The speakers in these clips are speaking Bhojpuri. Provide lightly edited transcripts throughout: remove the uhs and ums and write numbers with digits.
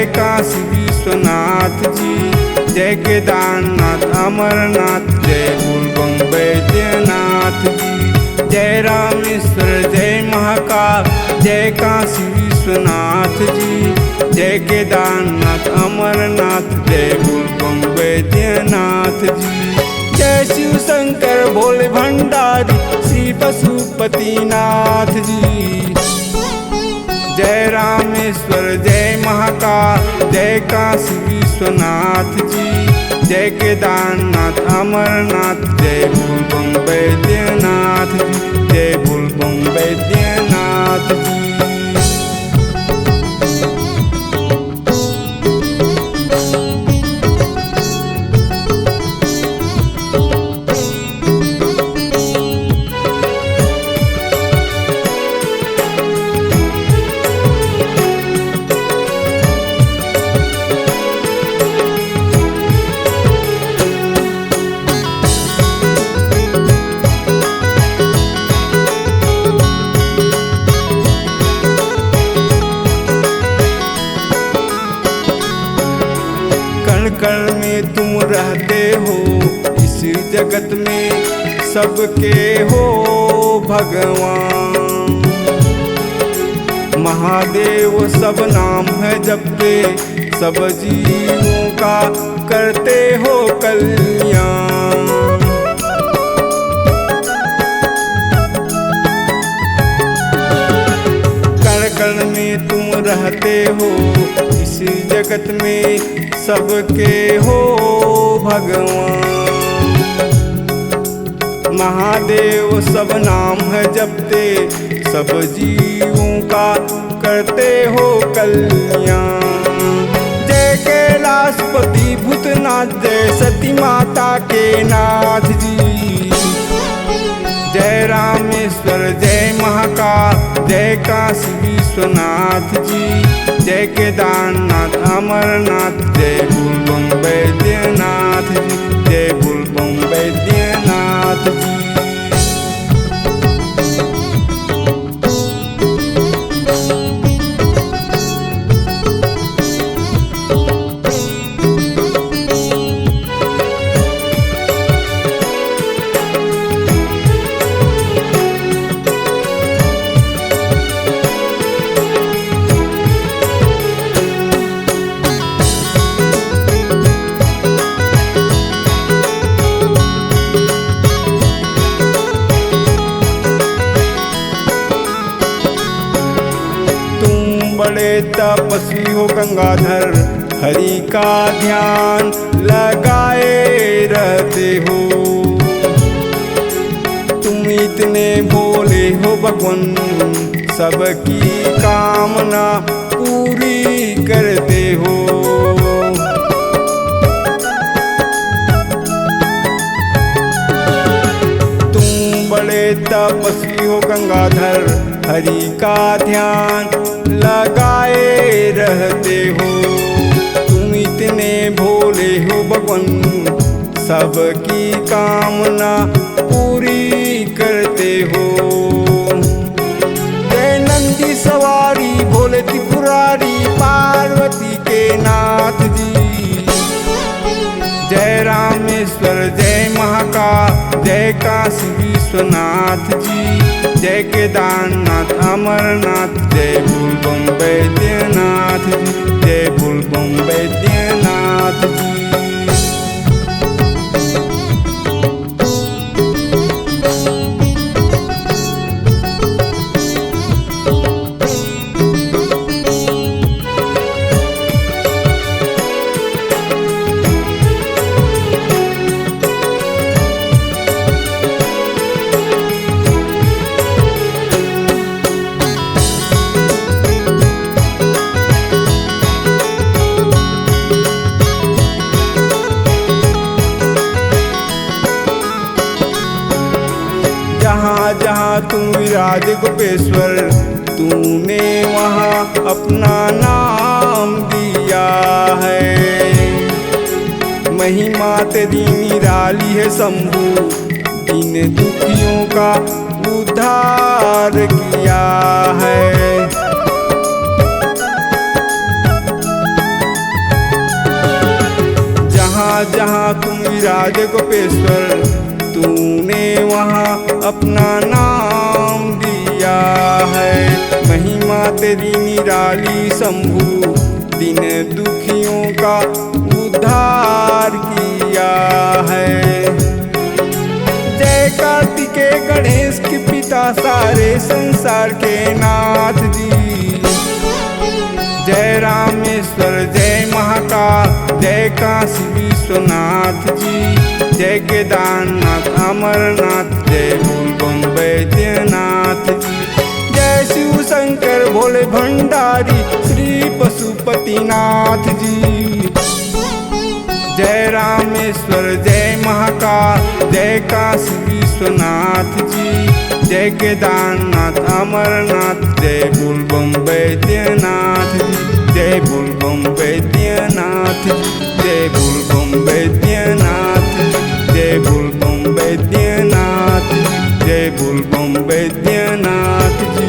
जय काशी विश्वनाथ जी, जय केदारनाथ अमरनाथ, जय बोलबम बैद्यनाथ जी। जय रामेश्वर जय महाकाल, जय काशी विश्वनाथ जी, जय केदारनाथ अमरनाथ, जय बोलबम बैद्यनाथ जी। जय शिव शंकर भोले भंडारी श्री पशुपतिनाथ जी। जय रामेश्वर जय महाकाल, जय काशी विश्वनाथ जी, जय केदारनाथ अमरनाथ, जय बोलबम बैद्यनाथ जी, जय बोलबम बैद्यनाथ जी। कण में तुम रहते हो, इस जगत में सबके हो भगवान। महादेव सब नाम है जपते, सब जीवों का करते हो कल्याण। कण कण में तुम रहते हो, इस जगत में सबके हो भगवान। महादेव सब नाम है जपते, सब जीवों का करते हो कल्याण। जय कैलाशपति भूतनाथ, जय सती माता के नाथ जी। जय रामेश्वर जय महाकाल, जय काशी विश्वनाथ जी, जय केदारनाथ अमरनाथ, जय बोलबम बैद्यनाथ जी, जय बोलबम बैद्यनाथ जी। बड़े तपस्वी हो गंगाधर, हरि का ध्यान लगाए रहते हो। तुम इतने भोले हो भगवान, सबकी कामना पूरी करते हो। तुम बड़े तपस्वी हो गंगाधर, हरि का ध्यान लगाए रहते हो। तुम इतने भोले हो भगवान, सबकी कामना पूरी करते हो। जय नंदी सवारी भोले त्रिपुरारी पार्वती के नाथ जी। जय रामेश्वर जय महाकाल, जय काशी विश्वनाथ जी, जय केदारनाथ अमरनाथ, जय बोलबम बैद्यनाथ जी, जय बोलबम बैद्यनाथ जी। जहाँ जहाँ तुम विराज गोपेश्वर, तूने वहाँ अपना नाम दिया है। महिमा तेरी निराली है शंभू, दीन दुखियों का उद्धार किया है। जहाँ जहाँ तुम विराज गोपेश्वर, तूने वहाँ अपना नाम दिया है। महिमा तेरी निराली शंभु, दिन दुखियों का उद्धार किया है। जय कार्तिकेय गणेश के पिता, सारे संसार के नाथ जी। जय रामेश्वर, जय महाकाल, जय काशी विश्वनाथ जी। जय केदारनाथ, अमरनाथ, जय बोलबम बैद्यनाथ जी। जय शिव शंकर, भोले भंडारी, श्री पशुपतिनाथ जी। जय रामेश्वर, जय महाकाल, जय काशी विश्वनाथ जी। जय केदारनाथ, अमरनाथ, जय बोलबम बैद्यनाथ जी। जय बोलबम बैद्यनाथ जी, जय बोलबम बैद्यनाथ जी। जय बोलबम बैद्यनाथ जी, जय बोलबम बैद्यनाथ जी।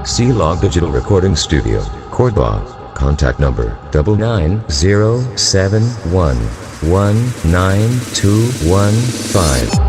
C-Log Digital Recording Studio, Cordoba. Contact number 9907119215.